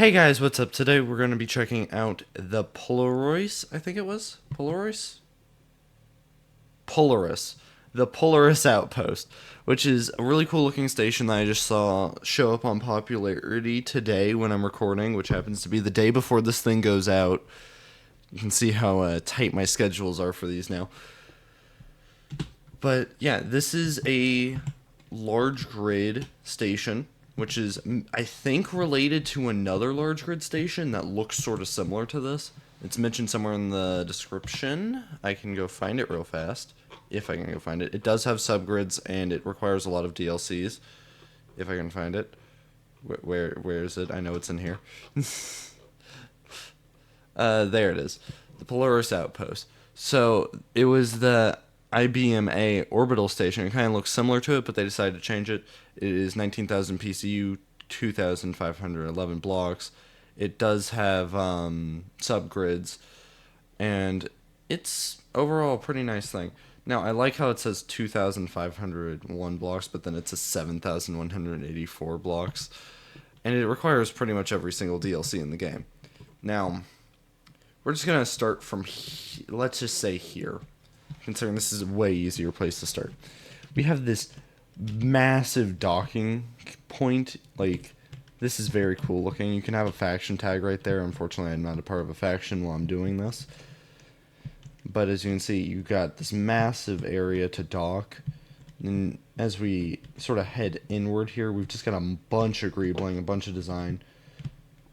Hey guys, what's up? Today we're going to be checking out the Polaris, I think it was? Polaris? Polaris. The Polaris outpost, which is a really cool looking station that I just saw show up on popularity today when I'm recording, which happens to be the day before this thing goes out. You can see how tight my schedules are for these now. But yeah, this is a large grid station, which is, I think, related to another large grid station that looks sort of similar to this. It's mentioned somewhere in the description. I can go find it real fast, if I can go find it. It does have subgrids, and it requires a lot of DLCs, if I can find it. Where is it? I know it's in here. There it is. The Polaris outpost. So it was the IBMA orbital station. It kind of looks similar to it, but they decided to change it. It is 19,000 PCU, 2,511 blocks. It does have subgrids, and it's overall a pretty nice thing. Now, I like how it says 2,501 blocks, but then it's a 7,184 blocks, and it requires pretty much every single DLC in the game. Now, we're just gonna start from let's just say here, considering this is a way easier place to start. We have this massive docking point. Like, this is very cool looking. You can have a faction tag right there. Unfortunately, I'm not a part of a faction while I'm doing this. But as you can see, you got this massive area to dock. And as we sort of head inward here, we've just got a bunch of greebling, a bunch of design.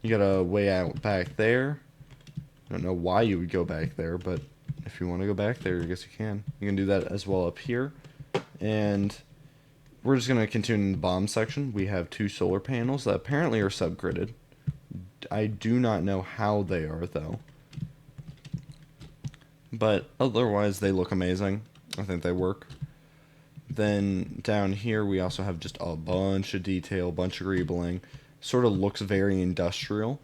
You got a way out back there. I don't know why you would go back there, but if you want to go back there, I guess you can. You can do that as well up here. And we're just going to continue in the bomb section. We have two solar panels that apparently are subgridded. I do not know how they are, though. But otherwise, they look amazing. I think they work. Then down here, we also have just a bunch of detail, a bunch of greebling. Sort of looks very industrial.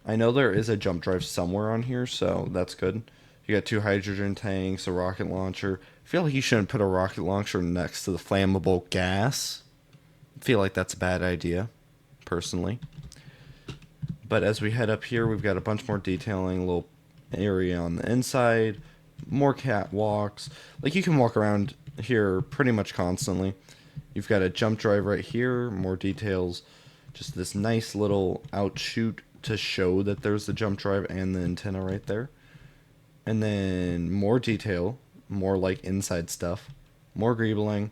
I know there is a jump drive somewhere on here, so that's good. You got two hydrogen tanks, a rocket launcher. I feel like you shouldn't put a rocket launcher next to the flammable gas. I feel like that's a bad idea, personally. But as we head up here, we've got a bunch more detailing, a little area on the inside, more catwalks. Like, you can walk around here pretty much constantly. You've got a jump drive right here, more details. Just this nice little outshoot to show that there's the jump drive and the antenna right there. And then more detail, more like inside stuff, more greebling,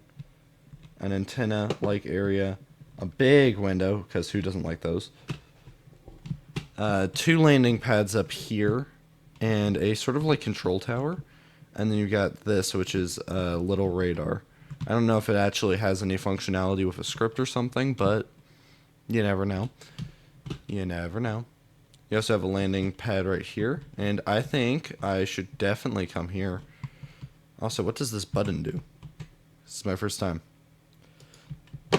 an antenna like area, a big window, because who doesn't like those? Two landing pads up here, and a sort of like control tower. And then you got this, which is a little radar. I don't know if it actually has any functionality with a script or something, but you never know. You never know. You also have a landing pad right here, and I think I should definitely come here. Also, what does this button do? This is my first time.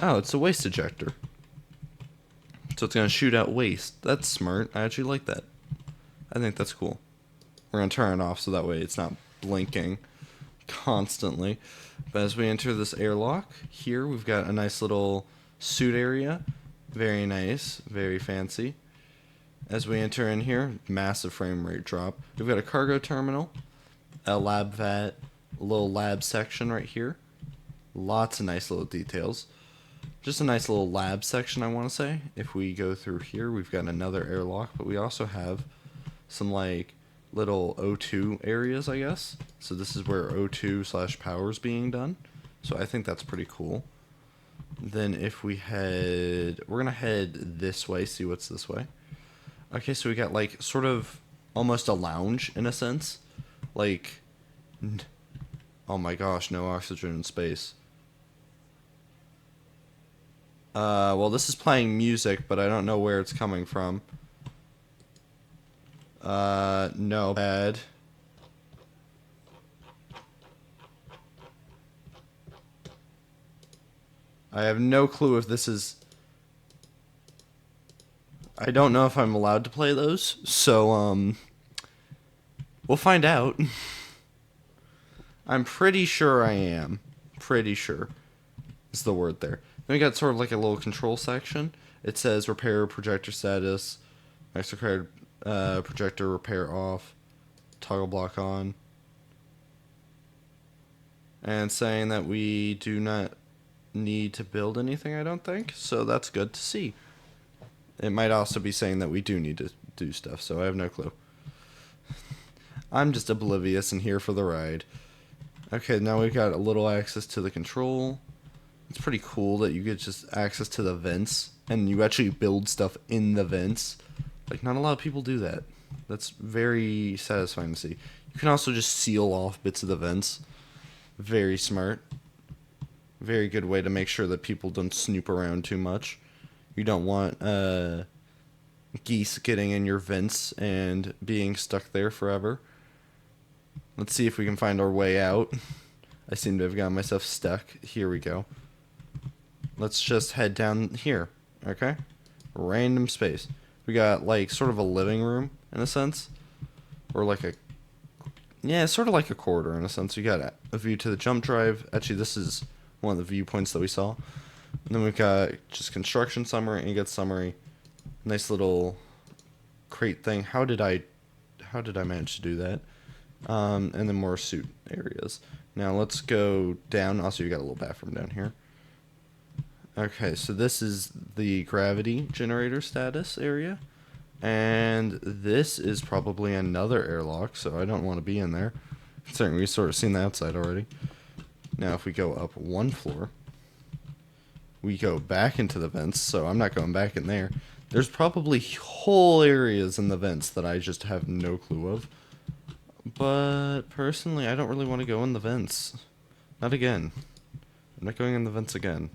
Oh, it's a waste ejector. So it's going to shoot out waste. That's smart. I actually like that. I think that's cool. We're going to turn it off so that way it's not blinking constantly. But as we enter this airlock, here we've got a nice little suit area. Very nice. Very fancy. As we enter in here, massive frame rate drop. We've got a cargo terminal, a lab vat, a little lab section right here. Lots of nice little details. Just a nice little lab section, I want to say. If we go through here, we've got another airlock, but we also have some like little O2 areas, I guess. So this is where O2/power is being done. So I think that's pretty cool. Then if we head, we're going to head this way, see what's this way. Okay, so we got like sort of almost a lounge in a sense. Like, oh my gosh, no oxygen in space. Well, this is playing music, but I don't know where it's coming from. No, bad. I have no clue if this is... I don't know if I'm allowed to play those, so, we'll find out. I'm pretty sure I am. Pretty sure is the word there. Then we got sort of like a little control section. It says repair projector status. Next required projector repair off. Toggle block on. And saying that we do not need to build anything, I don't think. So that's good to see. It might also be saying that we do need to do stuff, so I have no clue. I'm just oblivious and here for the ride. Okay, now we've got a little access to the control. It's pretty cool that you get just access to the vents, and you actually build stuff in the vents. Like, not a lot of people do that. That's very satisfying to see. You can also just seal off bits of the vents. Very smart. Very good way to make sure that people don't snoop around too much. You don't want geese getting in your vents and being stuck there forever. Let's see if we can find our way out. I seem to have gotten myself stuck. Here we go. Let's just head down here, okay? Random space. We got, like, sort of a living room, in a sense. Or like a... Yeah, sort of like a corridor, in a sense. We got a view to the jump drive. Actually, this is one of the viewpoints that we saw. And then we've got just construction summary, ingot summary. Nice little crate thing. How did I manage to do that? And then more suit areas. Now let's go down. Also, you got a little bathroom down here. Okay, so this is the gravity generator status area. And this is probably another airlock, so I don't want to be in there. Considering we've sort of seen the outside already. Now if we go up one floor, we go back into the vents, so I'm not going back in there. There's probably whole areas in the vents that I just have no clue of. But personally, I don't really want to go in the vents. Not again. I'm not going in the vents again.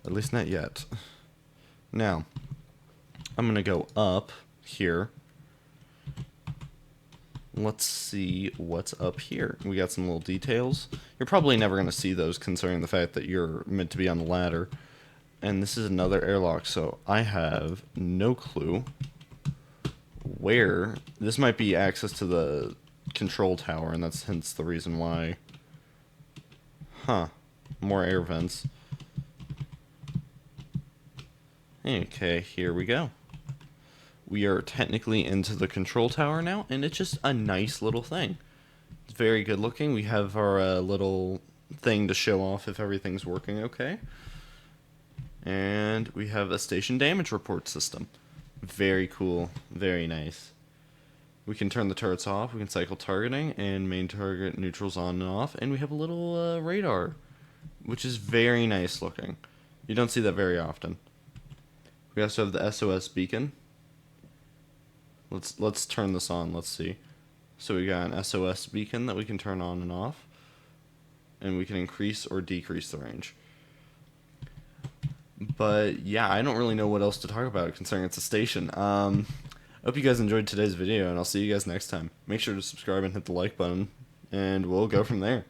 At least not yet. Now, I'm going to go up here. Let's see what's up here. We got some little details. You're probably never going to see those considering the fact that you're meant to be on the ladder. And this is another airlock, so I have no clue where. This might be access to the control tower, and that's hence the reason why. Huh. More air vents. Okay, here we go. We are technically into the control tower now, and it's just a nice little thing. It's very good looking. We have our little thing to show off if everything's working okay. And we have a station damage report system. Very cool. Very nice. We can turn the turrets off. We can cycle targeting and main target neutrals on and off. And we have a little radar, which is very nice looking. You don't see that very often. We also have the SOS beacon. Let's turn this on. Let's see. So we got an SOS beacon that we can turn on and off. And we can increase or decrease the range. But yeah, I don't really know what else to talk about considering it's a station. I hope you guys enjoyed today's video, and I'll see you guys next time. Make sure to subscribe and hit the like button, and we'll go from there.